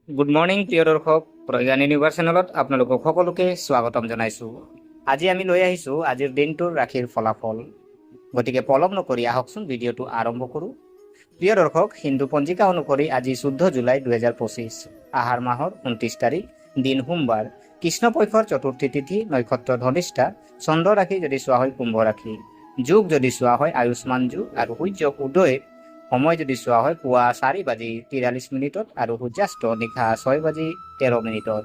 Good morning প্ৰিয় দৰ্শক, Pragyan universe চেনেলত আপোনালোকক সকলোকে স্বাগতম জনাইছোঁ। আজি আমি লৈ আহিছোঁ আজিৰ দিনটোৰ ৰাশিৰ ফলাফল। গতিকে পলম নকৰি আহকচোন ভিডিঅ'টো আৰম্ভ কৰোঁ। প্ৰিয় দৰ্শক, হিন্দু পঞ্জিকা অনুসৰি আজি 14 জুলাই 2025, আহাৰ মাহৰ 29 তাৰিখ, দিন সোমবাৰ, কৃষ্ণপক্ষৰ চতুৰ্থী তিথি, নক্ষত্ৰ ধনিষ্ঠা, চন্দ্ৰ ৰাশি যদি চোৱা হয় কুম্ভ ৰাশি, যোগ যদি চোৱা হয় আয়ুষ্মান যোগ, আৰু সূৰ্য উদয় সময় যদি চোৱা হয় পুৱা 4:43 আৰু সূৰ্যাস্ত নিশা 6:13।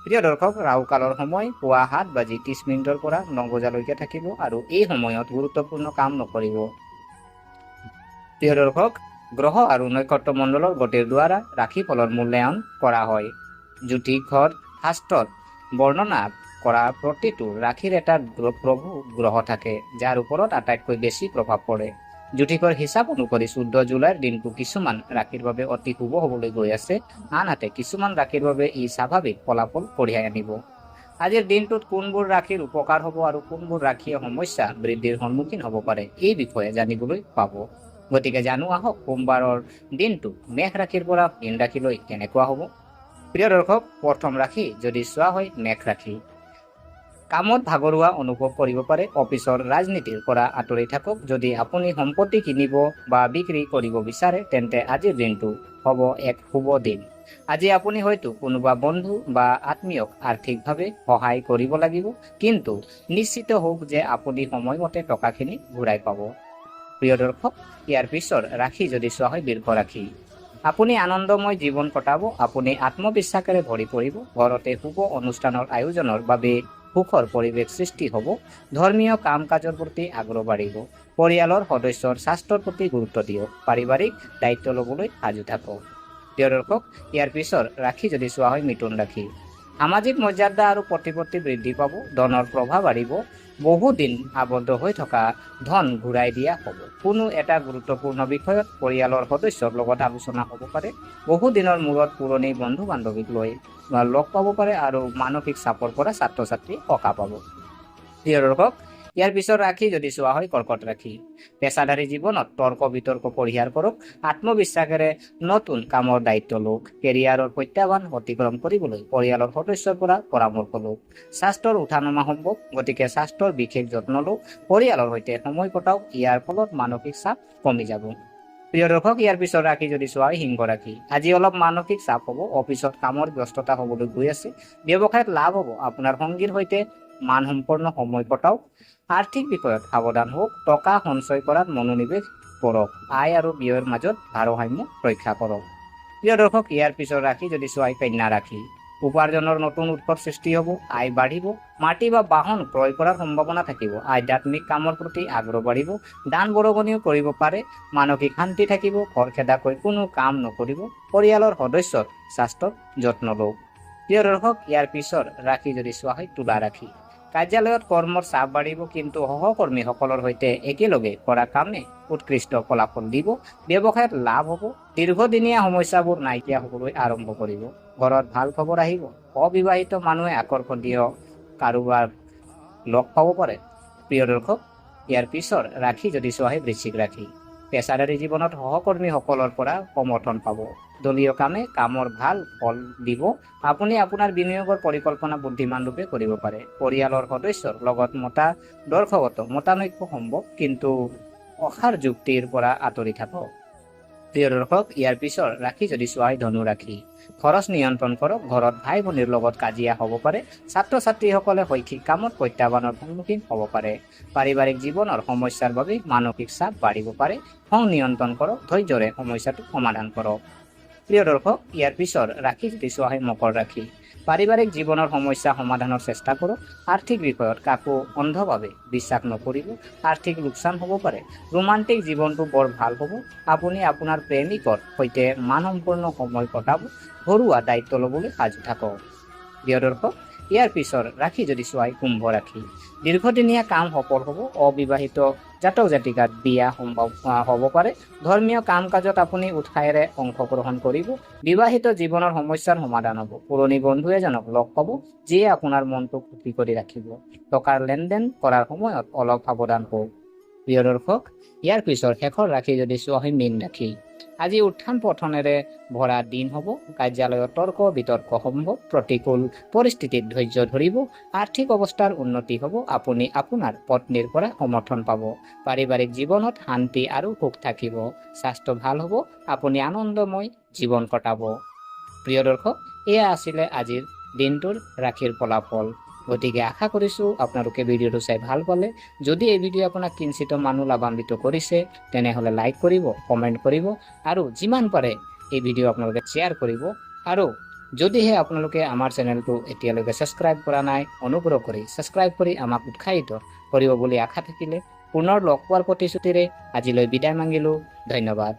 প্ৰিয় দৰ্শক, ৰাহু কালৰ সময় পুৱা 7:30 পৰা 9 বজালৈকে থাকিব আৰু এই সময়ত গুৰুত্বপূৰ্ণ কাম নকৰিব। প্ৰিয় দৰ্শক, গ্ৰহ আৰু নক্ষত্ৰ মণ্ডলৰ গতিৰ দ্বাৰা ৰাশিফলৰ মূল্যায়ন কৰা হয়। জ্যোতিষৰ শাস্ত্ৰত বৰ্ণনা কৰা প্ৰতিটো ৰাশিৰ এটা প্ৰভু গ্ৰহ থাকে, যাৰ ওপৰত আটাইতকৈ বেছি প্ৰভাৱ পৰে। জ্যোতিষৰ হিচাপ অনুসৰি 14 জুলাইৰ দিনটো কিছুমান ৰাশিৰ বাবে অতি শুভ হ'বলৈ গৈ আছে, আনহাতে কিছুমান ৰাশিৰ বাবে ই স্বাভাৱিক ফলাফল কঢ়িয়াই আনিব। আজিৰ দিনটোত কোনবোৰ ৰাশিৰ উপকাৰ হ'ব আৰু কোনবোৰ ৰাশিয়ে সমস্যা বৃদ্ধিৰ সন্মুখীন হ'ব পাৰে, এই বিষয়ে জানিবলৈ পাব। গতিকে জানো আহক সোমবাৰৰ দিনটো মেষ ৰাশিৰ পৰা মীন ৰাশিলৈ কেনেকুৱা হ'ব। প্ৰিয় দৰ্শক, প্ৰথম ৰাশি যদি চোৱা হয় মেষ ৰাশি। কামত ভাগৰুৱা অনুভৱ কৰিব পাৰে। অফিচৰ ৰাজনীতিৰ পৰা আঁতৰি থাকক। যদি আপুনি সম্পত্তি কিনিব বা বিক্ৰী কৰিব বিচাৰে, তেন্তে আজিৰ দিনটো হ'ব এক শুভ দিন। আজি আপুনি হয়তো কোনোবা বন্ধু বা আত্মীয়ক আৰ্থিকভাৱে সহায় কৰিব লাগিব, কিন্তু নিশ্চিত হওক যে আপুনি সময়মতে টকাখিনি ঘূৰাই পাব। প্ৰিয় দৰ্শক, ইয়াৰ পিছৰ ৰাশি যদি চোৱা হয় বৃষ ৰাশি। আপুনি আনন্দময় জীৱন কটাব। আপুনি আত্মবিশ্বাসেৰে ভৰি পৰিব। ঘৰতে শুভ অনুষ্ঠানৰ আয়োজনৰ বাবে সুখৰ পৰিৱেশ সৃষ্টি হ'ব। ধৰ্মীয় কাম কাজৰ প্ৰতি আগ্ৰহ বাঢ়িব। পৰিয়ালৰ সদস্যৰ স্বাস্থ্যৰ প্ৰতি গুৰুত্ব দিয়ক। পাৰিবাৰিক দায়িত্ব ল'বলৈ সাজু থাকক। প্ৰিয় দৰ্শক, ইয়াৰ পিছৰ ৰাশি যদি চোৱা হয় মিথুন ৰাশি। সামাজিক মৰ্যাদা আৰু প্ৰতিপত্তি বৃদ্ধি পাব। ধনৰ প্ৰভাৱ বাঢ়িব। বহুদিন আবদ্ধ হৈ থকা ধন ঘূৰাই দিয়া হ'ব। কোনো এটা গুৰুত্বপূৰ্ণ বিষয়ত পৰিয়ালৰ সদস্যৰ লগত আলোচনা হ'ব পাৰে। বহুদিনৰ মূৰত পুৰণি বন্ধু বান্ধৱীক লগ পাব পাৰে আৰু মানসিক চাপৰ পৰা ছাত্ৰ ছাত্ৰী সকাহ পাব। প্ৰিয় দৰ্শক, ইয়াৰ পিছৰ ৰাশি যদি চোৱা হয় কৰ্কট ৰাশি। পেছাদাৰী জীৱনত তৰ্ক বিতৰ্ক পৰিহাৰ কৰক। আত্মবিশ্বাসেৰে নতুন কামৰ দায়িত্ব লওক। কেৰিয়াৰৰ প্ৰত্যাহ্বান অতিক্ৰম কৰিবলৈ পৰিয়ালৰ সদস্যৰ পৰা পৰামৰ্শ লওক। স্বাস্থ্যৰ উঠানমা সম্ভৱ, গতিকে স্বাস্থ্যৰ বিশেষ যত্ন লওক। পৰিয়ালৰ সৈতে সময় কটাওক। ইয়াৰ ফলত মানসিক চাপ কমি যাব। প্ৰিয় দৰ্শক, ইয়াৰ পিছৰ ৰাশি যদি চোৱা হয় সিংহ ৰাশি। আজি অলপ মানসিক চাপ হ'ব। অফিচত কামৰ ব্যস্ততা হ'বলৈ গৈ আছে। ব্যৱসায়ত লাভ হ'ব। আপোনাৰ সঙ্গীৰ সৈতে মানসম্পন্ন সময় কটাওক। আৰ্থিক বিষয়ত সাৱধান হওক। টকা সঞ্চয় কৰাত মনোনিৱেশ কৰক। আয় আৰু ব্যয়ৰ মাজত ভাৰসাম্য ৰক্ষা কৰক। প্ৰিয় দৰ্শক, ইয়াৰ পিছৰ ৰাশি যদি চোৱা হয় কন্যা ৰাশি। উপাৰ্জনৰ নতুন উৎসৰ সৃষ্টি হ'ব। আয় বাঢ়িব। মাটি বা বাহন ক্ৰয় কৰাৰ সম্ভাৱনা থাকিব। আধ্যাত্মিক কামৰ প্ৰতি আগ্ৰহ বাঢ়িব। দান বৰঙণিও কৰিব পাৰে। মানসিক শান্তি থাকিব। খৰখেদাকৈ কোনো কাম নকৰিব। পৰিয়ালৰ সদস্যৰ স্বাস্থ্যৰ যত্ন লওক। প্ৰিয় দৰ্শক, ইয়াৰ পিছৰ ৰাশি যদি চোৱা হয় তুলা ৰাশি। কাৰ্যালয়ত কৰ্মৰ চাপ বাঢ়িব, কিন্তু সহকৰ্মীসকলৰ সৈতে একেলগে কৰা কামে উৎকৃষ্ট ফলাফল দিব। ব্যৱসায়ত লাভ হ'ব। দীৰ্ঘদিনীয়া সমস্যাবোৰ নাইকিয়া হ'বলৈ আৰম্ভ কৰিব। ঘৰত ভাল খবৰ আহিব। অবিবাহিত মানুহে আকৰ্ষণীয় কাৰোবাৰ লগ পাব পাৰে। প্ৰিয় দৰ্শক, ইয়াৰ পিছৰ ৰাশি যদি চোৱা হয় বৃশ্চিক ৰাশি। পেছাদাৰী জীৱনত সহকৰ্মীসকলৰ পৰা সমৰ্থন পাব। দলীয় কামে কামৰ ভাল ফল দিব। আপুনি আপোনাৰ বিনিয়োগৰ পৰিকল্পনা বুদ্ধিমান ৰূপে কৰিব পাৰে। পৰিয়ালৰ সদস্যৰ লগত মতাদৰ্শগত মতানৈক্য সম্ভৱ, কিন্তু অসাৰ যুক্তিৰ পৰা আঁতৰি থাকক। প্ৰিয় দৰ্শক, ইয়াৰ পিছৰ ৰাশি যদি চোৱা হয় ধনু ৰাশি। খৰচ নিয়ন্ত্ৰণ কৰক। ঘৰত ভাই ভনীৰ লগত কাজিয়া হ'ব পাৰে। ছাত্ৰ ছাত্ৰীসকলে শৈক্ষিক কামত প্ৰত্যাহ্বানৰ সন্মুখীন হ'ব পাৰে। পাৰিবাৰিক জীৱনৰ সমস্যাৰ বাবে মানসিক চাপ বাঢ়িব পাৰে। খং নিয়ন্ত্ৰণ কৰক। ধৈৰ্যৰে সমস্যাটো সমাধান কৰক। প্ৰিয় দৰ্শক, ইয়াৰ পিছৰ ৰাশি যদি চোৱা হয় মকৰ ৰাশি। পাৰিবাৰিক জীৱনৰ সমস্যা সমাধানৰ চেষ্টা কৰক। আৰ্থিক বিষয়ত কাকো অন্ধভাৱে বিশ্বাস নকৰিব। আৰ্থিক লোকচান হ'ব পাৰে। ৰোমান্টিক জীৱনটো বৰ ভাল হ'ব। আপুনি আপোনাৰ প্ৰেমিকৰ সৈতে মানসম্পন্ন সময় কটাব। ঘৰুৱা দায়িত্ব ল'বলৈ সাজু থাকক। প্ৰিয় দৰ্শক, ইয়াৰ পিছৰ ৰাশি যদি চোৱা হয় কুম্ভ ৰাশি। দীৰ্ঘদিনীয়া কাম সফল হ'ব। অবিবাহিত জাতক জাতিকাত বিয়া সম্ভৱ হ'ব পাৰে। ধৰ্মীয় কাম কাজত আপুনি উৎসাহেৰে অংশগ্ৰহণ কৰিব। বিবাহিত জীৱনৰ সমস্যাৰ সমাধান হ'ব। পুৰণি বন্ধু এজনক লগ পাব, যিয়ে আপোনাৰ মনটো সুখী কৰি ৰাখিব। টকাৰ লেনদেন কৰাৰ সময়ত অলপ সাৱধান হওক। প্ৰিয় দৰ্শক, ইয়াৰ পিছৰ শেষৰ ৰাশি যদি চোৱা হয় মীন ৰাশি। আজি উত্থান পতনেৰে ভৰা দিন হ'ব। কাৰ্যালয়ত তৰ্ক বিতৰ্ক সম্ভৱ। প্ৰতিকূল পৰিস্থিতিত ধৈৰ্য ধৰিব। আৰ্থিক অৱস্থাৰ উন্নতি হ'ব। আপুনি আপোনাৰ পত্নীৰ পৰা সমৰ্থন পাব। পাৰিবাৰিক জীৱনত শান্তি আৰু সুখ থাকিব। স্বাস্থ্য ভাল হ'ব। আপুনি আনন্দময় জীৱন কটাব। প্ৰিয় দৰ্শক, এয়া আছিলে আজিৰ দিনটোৰ ৰাশিৰ ফলাফল। গতিকে আশা কৰিছোঁ আপোনালোকে ভিডিঅ'টো চাই ভাল পালে। যদি এই ভিডিঅ' আপোনাক কিঞ্চিত মানুহ লাভান্বিত কৰিছে তেনেহ'লে লাইক কৰিব, কমেণ্ট কৰিব আৰু যিমান পাৰে এই ভিডিঅ' আপোনালোকে শ্বেয়াৰ কৰিব। আৰু যদিহে আপোনালোকে আমাৰ চেনেলটো এতিয়ালৈকে ছাবস্ক্ৰাইব কৰা নাই, অনুগ্ৰহ কৰি ছাবস্ক্ৰাইব কৰি আমাক উৎসাহিত কৰিব বুলি আশা থাকিলে পুনৰ লগ পোৱাৰ প্ৰতিশ্ৰুতিৰে আজিলৈ বিদায় মাগিলোঁ। ধন্যবাদ।